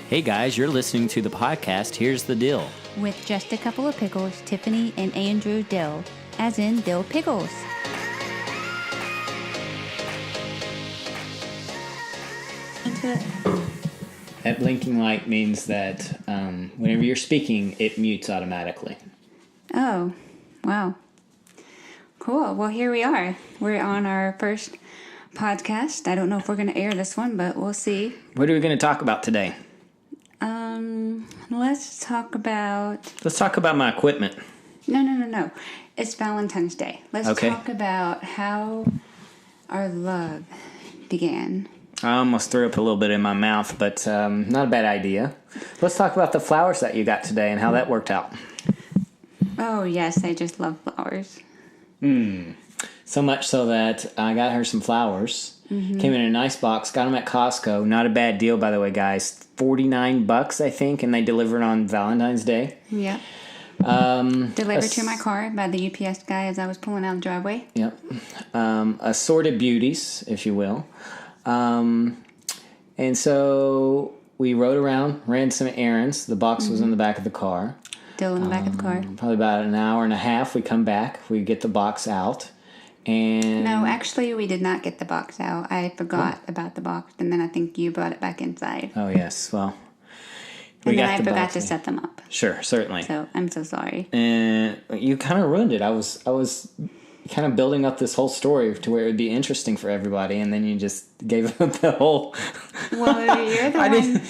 Hey guys, you're listening to the podcast Here's the Dill. With just a couple of pickles, Tiffany and Andrew Dill, as in Dill Pickles. That blinking light means that whenever you're speaking, it mutes automatically. Oh, wow. Cool. Well, here we are. We're on our first podcast. I don't know if we're going to air this one, but we'll see. What are we going to talk about today? Let's talk about... Let's talk about my equipment. No. It's Valentine's Day. Let's talk about how our love began. I almost threw up a little bit in my mouth, but not a bad idea. Let's talk about the flowers that you got today and how that worked out. Oh, yes. I just love flowers. So much so that I got her some flowers. Mm-hmm. Came in a nice box. Got them at Costco. Not a bad deal, by the way, guys. $49, I think, and they delivered on Valentine's Day. Yep. Delivered to my car by the UPS guy as I was pulling out the driveway. Yep. Assorted beauties, if you will. And so we rode around, ran some errands. The box was in the back of the car. Still in the back of the car. Probably about an hour and a half. We come back. We get the box out. And no, actually, we did not get the box out. I forgot about the box, and then I think you brought it back inside. Oh, yes. Well, and then I forgot to set them up. Sure, certainly. So I'm so sorry. And you kind of ruined it. I was kind of building up this whole story to where it would be interesting for everybody, and then you just gave up the whole... Well, you're the one...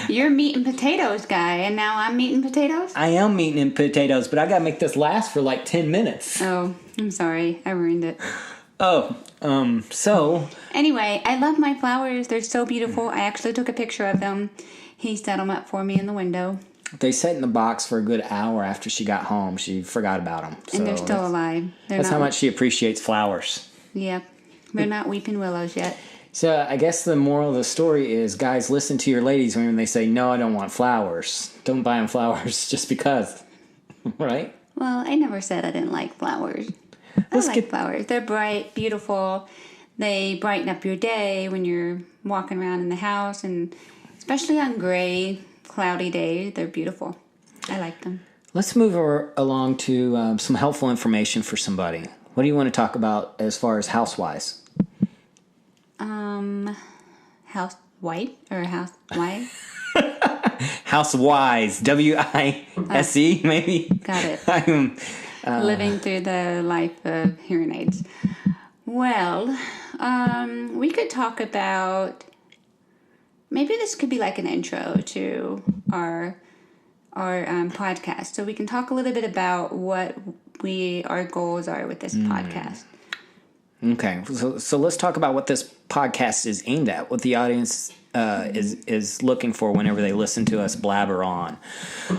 You're meat and potatoes guy, and now I'm meat and potatoes? I am meat and potatoes, but I got to make this last for like 10 minutes. Oh, I'm sorry. I ruined it. So... Anyway, I love my flowers. They're so beautiful. I actually took a picture of them. He set them up for me in the window. They sat in the box for a good hour after she got home. She forgot about them. So and they're still alive. That's how much she appreciates flowers. Yep. They're not weeping willows yet. So I guess the moral of the story is, guys, listen to your ladies when they say, no, I don't want flowers. Don't buy them flowers just because. Right? Well, I never said I didn't like flowers. I like flowers. They're bright, beautiful. They brighten up your day when you're walking around in the house, and especially on gray, cloudy days, they're beautiful. I like them. Let's move along to some helpful information for somebody. What do you want to talk about as far as house-wise? Housewife or housewife? Housewise, W-I-S-E, maybe? Got it. I'm living through the life of hearing aids. Well, we could talk about... Maybe this could be like an intro to our podcast. So we can talk a little bit about what our goals are with this podcast. Okay, so let's talk about what this podcast is aimed at, what the audience is looking for whenever they listen to us blabber on.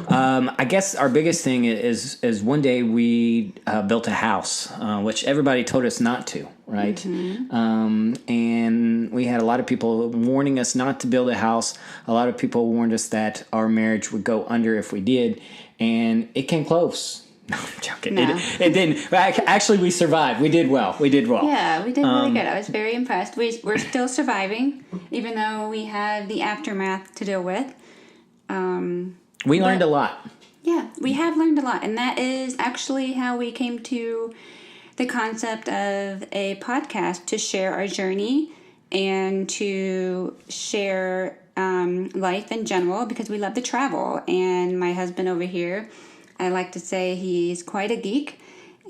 I guess our biggest thing is one day we built a house, which everybody told us not to, right? Mm-hmm. And we had a lot of people warning us not to build a house. A lot of people warned us that our marriage would go under if we did, and it came close. No, I'm joking. No. It didn't. Actually, we survived. We did well. Yeah, we did really good. I was very impressed. We're still surviving, even though we had the aftermath to deal with. We learned a lot. Yeah, we have learned a lot. And that is actually how we came to the concept of a podcast, to share our journey and to share life in general, because we love to travel. And my husband over here, I like to say he's quite a geek,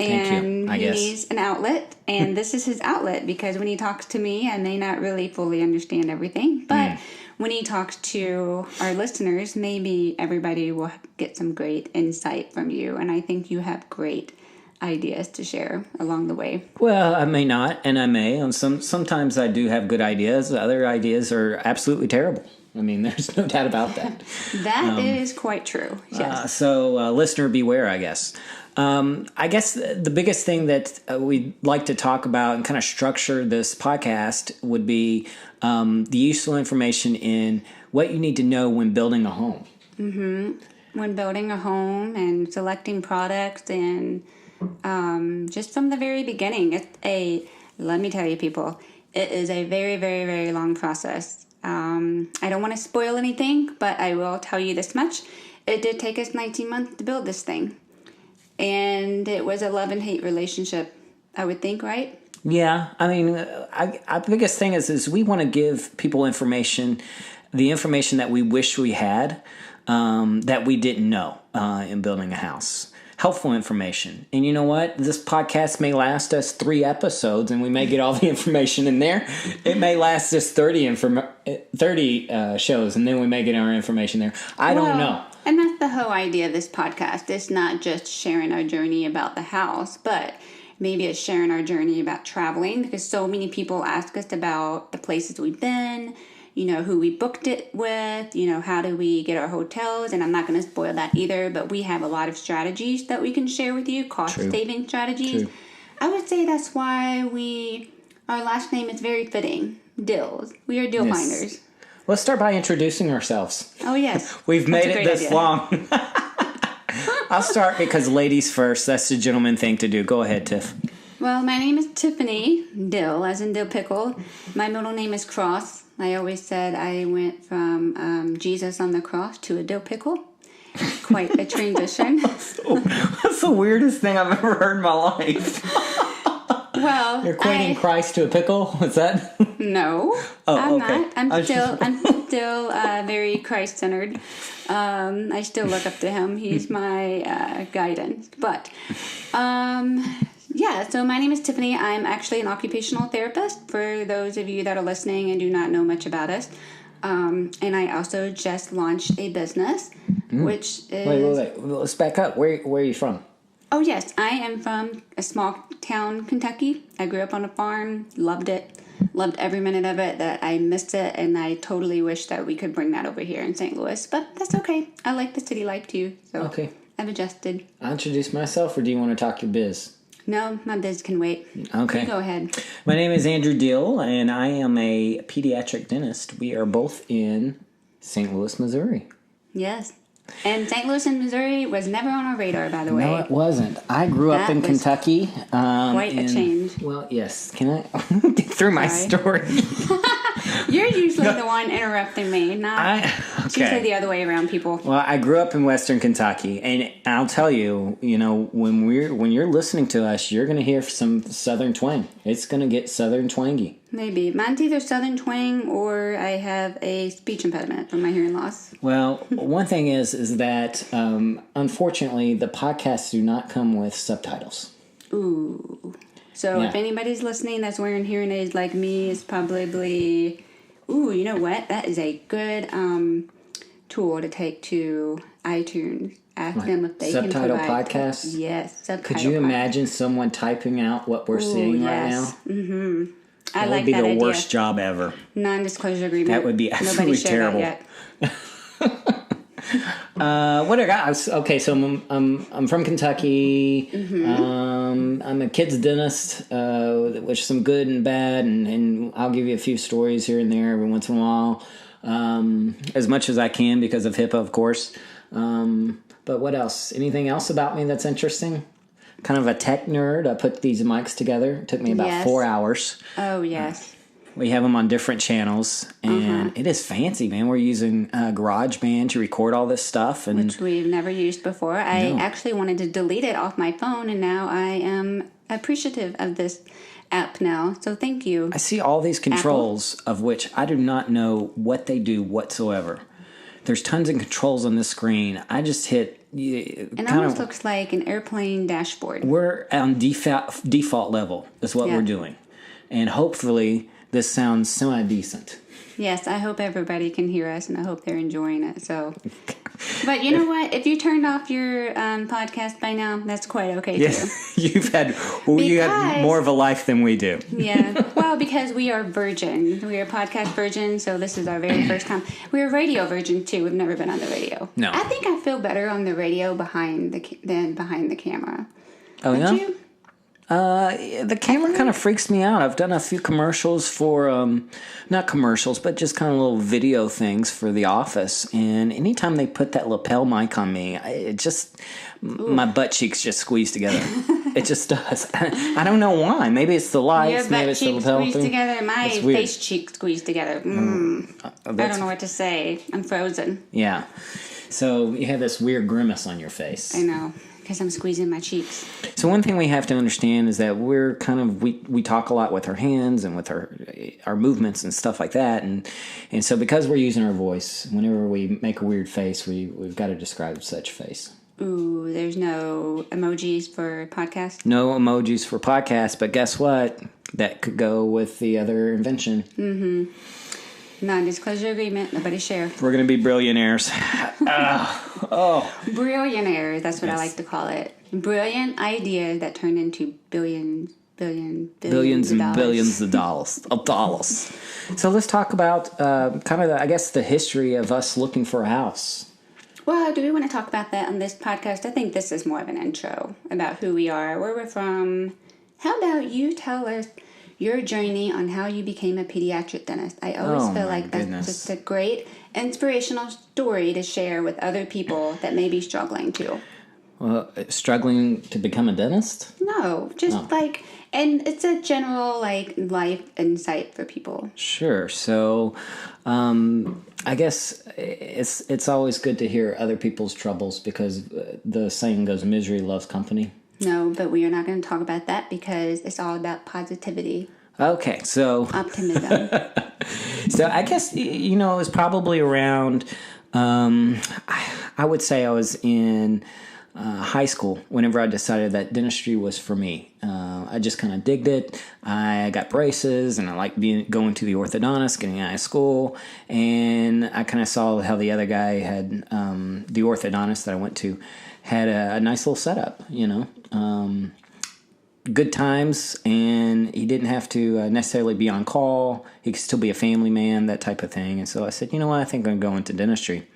and he needs an outlet, and this is his outlet, because when he talks to me, I may not really fully understand everything, but when he talks to our listeners, maybe everybody will get some great insight from you, and I think you have great ideas to share along the way. Well, I may not, and I may. Sometimes I do have good ideas. Other ideas are absolutely terrible. I mean, there's no doubt about that. That is quite true. Yes. So listener beware, I guess. I guess the biggest thing that we'd like to talk about and kind of structure this podcast would be the useful information in what you need to know when building a home. Mm-hmm. When building a home and selecting products, and just from the very beginning. Let me tell you, people, it is a very, very, very long process. I don't want to spoil anything, but I will tell you this much. It did take us 19 months to build this thing. And it was a love and hate relationship, I would think, right? Yeah. I mean, the biggest thing is we want to give people information, the information that we wish we had, that we didn't know in building a house. Helpful information. And you know what? This podcast may last us 3 episodes and we may get all the information in there. It may last us 30 shows and then we may get our information there. I don't know. And that's the whole idea of this podcast. It's not just sharing our journey about the house, but maybe it's sharing our journey about traveling, because so many people ask us about the places we've been, who we booked it with, how do we get our hotels, and I'm not going to spoil that either, but we have a lot of strategies that we can share with you, cost-saving strategies. True. I would say that's why our last name is very fitting, Dills. We are Dill finders. Let's start by introducing ourselves. Oh, yes. We've made it this long. I'll start because ladies first. That's the gentleman thing to do. Go ahead, Tiff. Well, my name is Tiffany, Dill, as in dill pickle. My middle name is Cross. I always said I went from Jesus on the cross to a dill pickle. Quite a transition. That's the weirdest thing I've ever heard in my life. Well, you're equating Christ to a pickle? What's that? No, I'm okay. Not. I'm still very Christ-centered. I still look up to him. He's my guidance. But yeah, so my name is Tiffany. I'm actually an occupational therapist, for those of you that are listening and do not know much about us. And I also just launched a business, which is... Wait. Let's back up. Where are you from? Oh, yes. I am from a small town, Kentucky. I grew up on a farm, loved it, loved every minute of it, that I missed it, and I totally wish that we could bring that over here in St. Louis. But that's okay. I like the city life, too. So okay. I've adjusted. I'll introduce myself, or do you want to talk your biz? No, my biz can wait. Okay. You go ahead. My name is Andrew Dill, and I am a pediatric dentist. We are both in St. Louis, Missouri. Yes. And St. Louis and Missouri was never on our radar, by the way. No, it wasn't. I grew up in Kentucky. Quite a change. Well, yes. Can I get through my story? You're usually the one interrupting me, not it's usually the other way around, people. Well, I grew up in Western Kentucky, and I'll tell you, when you're listening to us, you're going to hear some Southern twang. It's going to get Southern twangy. Maybe. Mine's either Southern twang or I have a speech impediment from my hearing loss. Well, one thing is that, unfortunately, the podcasts do not come with subtitles. Ooh. So if anybody's listening that's wearing hearing aids like me, it's probably... Ooh, you know what? That is a good tool to take to iTunes. Ask them if they can provide... Subtitle podcasts? Yes, subtitle. Could you imagine someone typing out what we're seeing right now? Mm-hmm. I that like would be that the idea. worst job ever. Non-disclosure agreement. That would be absolutely terrible. That yet. What I got? Okay, so I'm from Kentucky. Mm-hmm. I'm a kid's dentist, with some good and bad, and I'll give you a few stories here and there every once in a while, as much as I can because of HIPAA, of course. But what else? Anything else about me that's interesting? Kind of a tech nerd. I put these mics together. It took me about 4 hours. Oh, yes. We have them on different channels, and it is fancy, man. We're using GarageBand to record all this stuff. Which we've never used before. I actually wanted to delete it off my phone, and now I am appreciative of this app now. So thank you. I see all these controls, of which I do not know what they do whatsoever. There's tons of controls on this screen. I just hit... It almost looks like an airplane dashboard. We're on default level is what we're doing. And hopefully this sounds semi-decent. Yes, I hope everybody can hear us, and I hope they're enjoying it. So, but you know what? If you turned off your podcast by now, that's quite okay too. you have more of a life than we do. Yeah, well, because we are virgin. We are podcast virgin, so this is our very first time. We're radio virgin too. We've never been on the radio. No, I think I feel better on the radio than behind the camera. Oh, Would yeah? you? The camera kind of freaks me out. I've done a few commercials for, not commercials, but just kind of little video things for The Office. And anytime they put that lapel mic on me, it just, my butt cheeks just squeeze together. It just does. I don't know why. Maybe it's the lights. Your maybe butt it's the cheek lapel squeezed thing. together. My face cheek squeezed together. I don't know what to say. I'm frozen. Yeah. So you have this weird grimace on your face. I know. Because I'm squeezing my cheeks. So one thing we have to understand is that we're kind of we talk a lot with our hands and with our movements and stuff like that, and so because we're using our voice, whenever we make a weird face, we've got to describe such face. Ooh, there's no emojis for podcast? No emojis for podcast, but guess what? That could go with the other invention. Non-disclosure agreement. Nobody share. We're going to be billionaires. Billionaires. That's what I like to call it. Brilliant ideas that turn into billions and billions of dollars. So let's talk about kind of, I guess, the history of us looking for a house. Well, do we want to talk about that on this podcast? I think this is more of an intro about who we are, where we're from. How about you tell us your journey on how you became a pediatric dentist? I always feel like that's just a great inspirational story to share with other people that may be struggling too. Well, struggling to become a dentist? No, just and it's a general life insight for people. Sure. So, I guess it's always good to hear other people's troubles because the saying goes, "Misery loves company." No, but we are not going to talk about that because it's all about positivity. Okay, so optimism. So I guess it was probably around. I would say I was in high school whenever I decided that dentistry was for me. I just kind of digged it. I got braces, and I liked going to the orthodontist, getting out of school, and I kind of saw how the other guy had the orthodontist that I went to had a nice little setup, good times, and he didn't have to necessarily be on call. He could still be a family man, that type of thing. And so I said, you know what, I think I'm going to go into dentistry.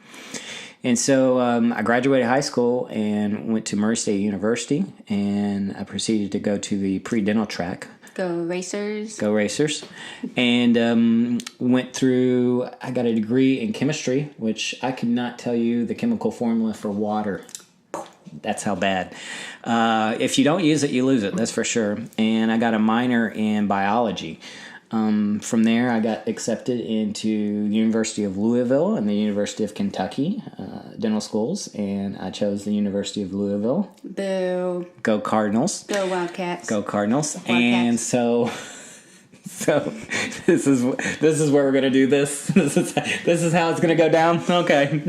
And so I graduated high school and went to Murray State University, and I proceeded to go to the pre-dental track. Go Racers. Go Racers. And went through, I got a degree in chemistry, which I could not tell you the chemical formula for water. That's how bad. If you don't use it, you lose it. That's for sure. And I got a minor in biology. From there, I got accepted into the University of Louisville and the University of Kentucky dental schools, and I chose the University of Louisville. Boo! Go Cardinals! Go Wildcats! Go Cardinals! Wildcats. And so this is where we're gonna do this. This is how it's gonna go down. Okay,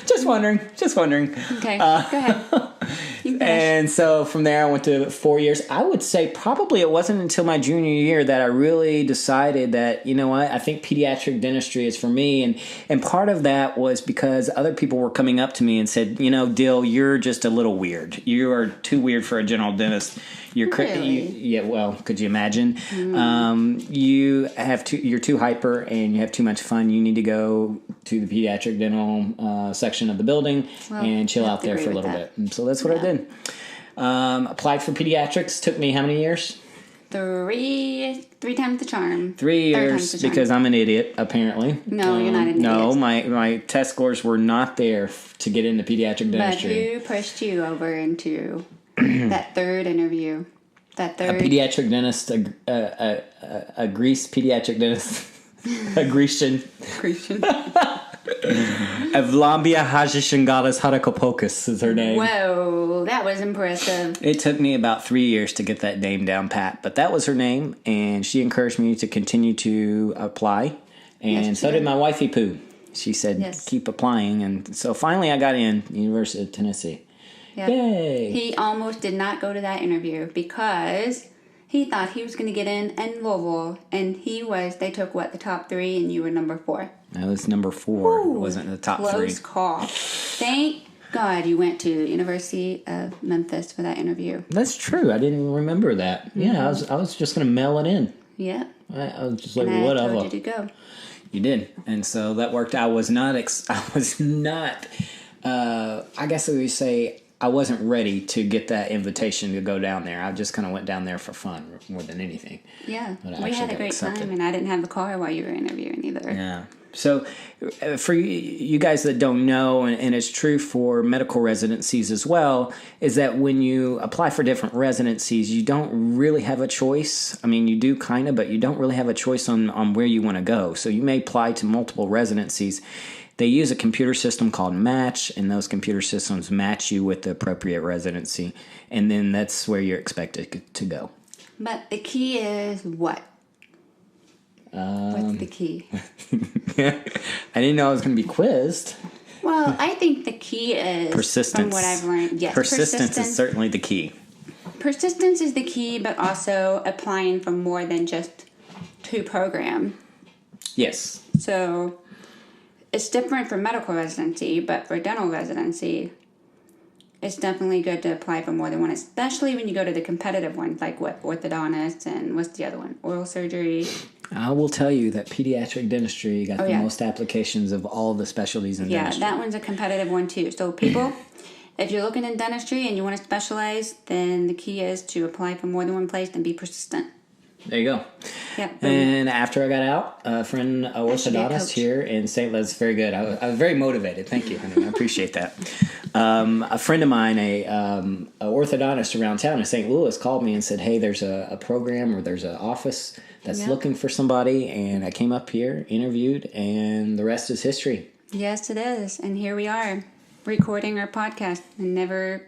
just wondering. Okay, go ahead. And so from there, I went to 4 years. I would say probably it wasn't until my junior year that I really decided that, you know what, I think pediatric dentistry is for me. And part of that was because other people were coming up to me and said, Dill, you're just a little weird. You are too weird for a general dentist. You're really? Well, could you imagine? You're too hyper and you have too much fun. You need to go to the pediatric dental section of the building and chill out there for a little bit. And so that's what I did. Applied for pediatrics. Took me how many years? Three times the charm. 3 years because I'm an idiot, apparently. No, you're not an idiot. No, my test scores were not there to get into pediatric dentistry. But who pushed you over into that third interview? A pediatric dentist, a Greece pediatric dentist, a Grecian. Evlambia Hajishingalis Harakopokis is her name. Whoa, that was impressive. It took me about 3 years to get that name down pat, but that was her name, and she encouraged me to continue to apply, and so did my wifey Pooh. She said, keep applying, and so finally I got in, University of Tennessee. Yep. Yay! He almost did not go to that interview because he thought he was going to get in Louisville, and they took the top 3, and you were number 4. I was number 4. Ooh, it wasn't the top 3. Close call. Thank God you went to University of Memphis for that interview. That's true. I didn't even remember that. Mm-hmm. Yeah, I was just going to mail it in. Yeah. I was just like, whatever. I told you to go. You did, and so that worked. I was not. I guess I would say I wasn't ready to get that invitation to go down there. I just kind of went down there for fun more than anything. Yeah, we had a great time, and I didn't have a car while you were interviewing either. Yeah. So for you guys that don't know, and it's true for medical residencies as well, is that when you apply for different residencies, you don't really have a choice. I mean, you do kind of, but you don't really have a choice on where you want to go. So you may apply to multiple residencies. They use a computer system called Match, and those computer systems match you with the appropriate residency. And then that's where you're expected to go. But the key is what? What's the key? I didn't know I was going to be quizzed. Well, I think the key is persistence. From what I've learned. Yes, persistence is certainly the key. Persistence is the key, but also applying for more than just 2 programs. Yes. So it's different for medical residency, but for dental residency, it's definitely good to apply for more than one, especially when you go to the competitive ones, like what, orthodontist and what's the other one? Oral surgery. I will tell you that pediatric dentistry got the most applications of all the specialties in dentistry. Yeah, that one's a competitive one too. So people, if you're looking in dentistry and you want to specialize, then the key is to apply for more than one place and be persistent. There you go. Yeah. And after I got out, a friend, an orthodontist here in St. Louis, very good. I was very motivated. Thank you, honey. I appreciate that. A friend of mine, a orthodontist around town in St. Louis, called me and said, hey, there's a program or there's an office that's looking for somebody. And I came up here, interviewed, and the rest is history. Yes, it is. And here we are, recording our podcast. I never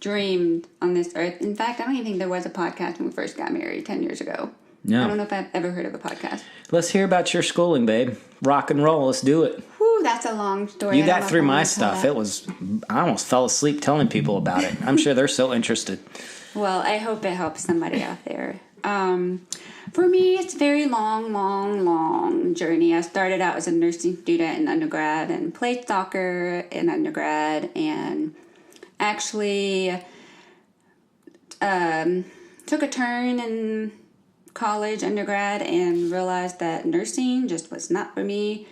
dreamed on this earth. In fact, I don't even think there was a podcast when we first got married 10 years ago. No. I don't know if I've ever heard of a podcast. Let's hear about your schooling, babe. Rock and roll. Let's do it. Whew, that's a long story. You got through my stuff. I almost fell asleep telling people about it. I'm sure they're so interested. Well, I hope it helps somebody out there. For me, it's a very long journey. I started out as a nursing student in undergrad and played soccer in undergrad, and actually took a turn in college, undergrad, and realized that nursing just was not for me.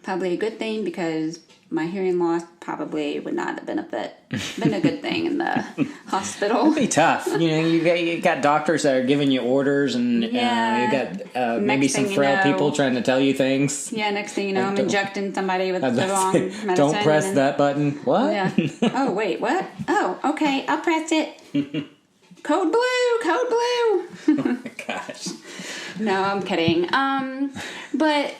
Probably a good thing, because my hearing loss probably would not have been a good thing in the hospital. It'd be tough. You got doctors that are giving you orders, and you got maybe some frail people trying to tell you things. Yeah, next thing you know, I'm injecting somebody with the wrong medicine. Don't press that button. What? Yeah. Oh, wait, what? Oh, okay, I'll press it. Code blue. Oh my gosh. No, I'm kidding. But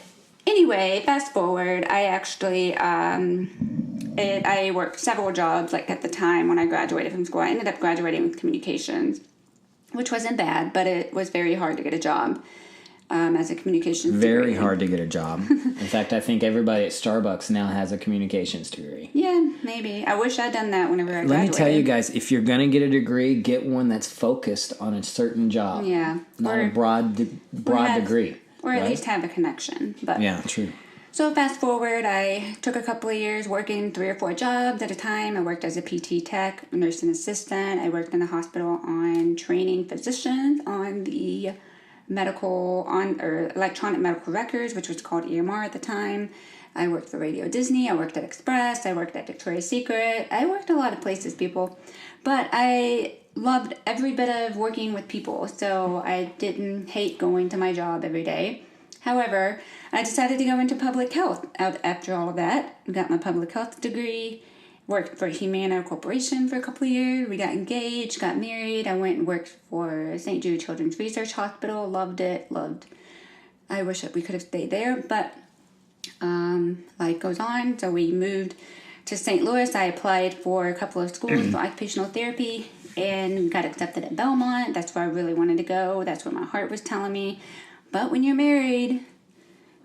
anyway, fast forward, I actually, I worked several jobs, like at the time when I graduated from school. I ended up graduating with communications, which wasn't bad, but it was very hard to get a job as a communications degree. Very hard to get a job. In fact, I think everybody at Starbucks now has a communications degree. Yeah, maybe. I wish I'd done that whenever I graduated. Let me tell you guys, if you're going to get a degree, get one that's focused on a certain job. Yeah. Not a broad degree. Or at least have a connection. But yeah, true. So fast forward, I took a couple of years working 3 or 4 jobs at a time. I worked as a PT tech, a nursing assistant. I worked in the hospital on training physicians on the electronic medical records, which was called EMR at the time. I worked for Radio Disney. I worked at Express. I worked at Victoria's Secret. I worked a lot of places, people. But I loved every bit of working with people, so I didn't hate going to my job every day. However, I decided to go into public health after all of that. I got my public health degree, worked for Humana Corporation for a couple of years. We got engaged, got married. I went and worked for St. Jude Children's Research Hospital. Loved it. I wish that we could have stayed there, but life goes on. So we moved to St. Louis. I applied for a couple of schools for occupational therapy and got accepted at Belmont. That's where I really wanted to go. That's what my heart was telling me. But when you're married,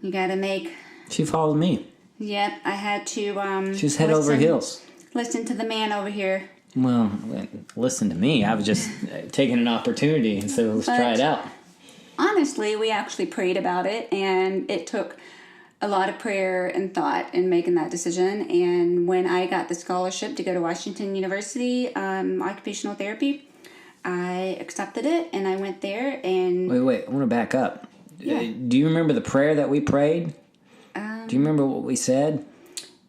you got to make... She followed me. Yep, I had to... She was head over heels. Listen to the man over here. Well, listen to me. I was just taking an opportunity and said, let's try it out. Honestly, we actually prayed about it, and it took a lot of prayer and thought in making that decision. And when I got the scholarship to go to Washington University, occupational therapy, I accepted it, and I went there. And Wait, I want to back up. Yeah. Do you remember the prayer that we prayed? Do you remember what we said?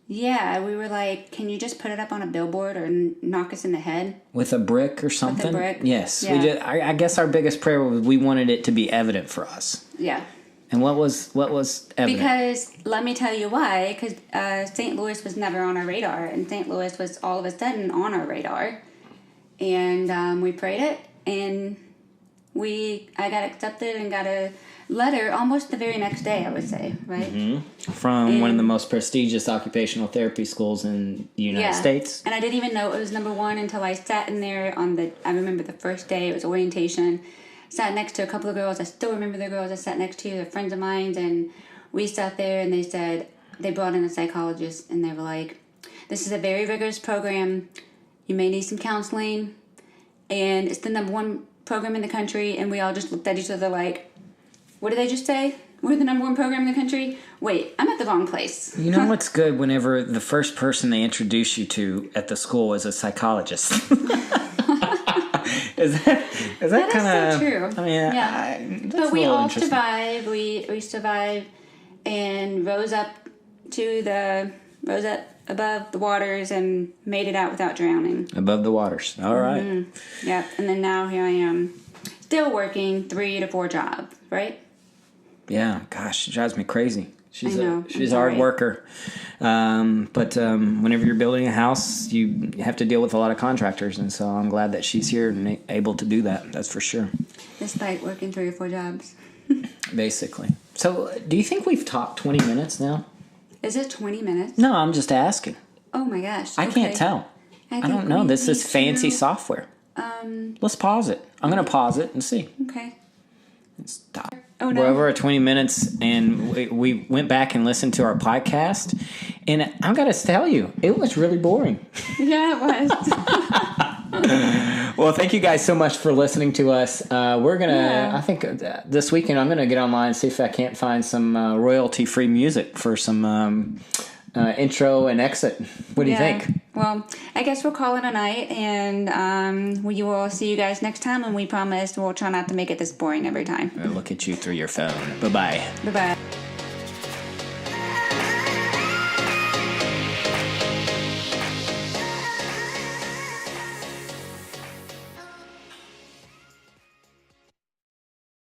Yeah, we were like, can you just put it up on a billboard or knock us in the head? With a brick or something? With a brick? Yes. Yeah. We did. I guess our biggest prayer was we wanted it to be evident for us. Yeah. And what was evident? Because let me tell you why. Because St. Louis was never on our radar, and St. Louis was all of a sudden on our radar, and we prayed it, and I got accepted and got a letter almost the very next day, I would say, right? From one of the most prestigious occupational therapy schools in the United States. And I didn't even know it was number one until I sat in there I remember the first day, it was orientation. Sat next to a couple of girls. I still remember the girls I sat next to. They're friends of mine. And we sat there and they said, they brought in a psychologist and they were like, this is a very rigorous program. You may need some counseling. And it's the number one program in the country. And we all just looked at each other like, what did they just say? We're the number one program in the country? Wait, I'm at the wrong place. You know what's good? Whenever the first person they introduce you to at the school is a psychologist. Is that kind of so true? I mean, yeah. But we all survived. We survived and rose up above the waters and made it out without drowning. Above the waters. All right. Yep. And then now here I am, still working 3 to 4 jobs. Right? Yeah. Gosh, she drives me crazy. She's a hard worker. But whenever you're building a house, you have to deal with a lot of contractors. And so I'm glad that she's here and able to do that. That's for sure. Despite working 3 or 4 jobs. Basically. So do you think we've talked 20 minutes now? Is it 20 minutes? No, I'm just asking. Oh my gosh. I can't tell. I don't know. This is fancy software. Let's pause it. I'm going to pause it and see. Okay. Stop. Oh, no. We're over at 20 minutes, and we went back and listened to our podcast, and I've got to tell you, it was really boring. Yeah, it was. Well, thank you guys so much for listening to us. We're going to, I think this weekend, I'm going to get online and see if I can't find some royalty-free music for some intro and exit. What do you think? Well, I guess we'll call it a night, and we will see you guys next time, and we promise we'll try not to make it this boring every time. Look at you through your phone. Bye-bye. Bye-bye.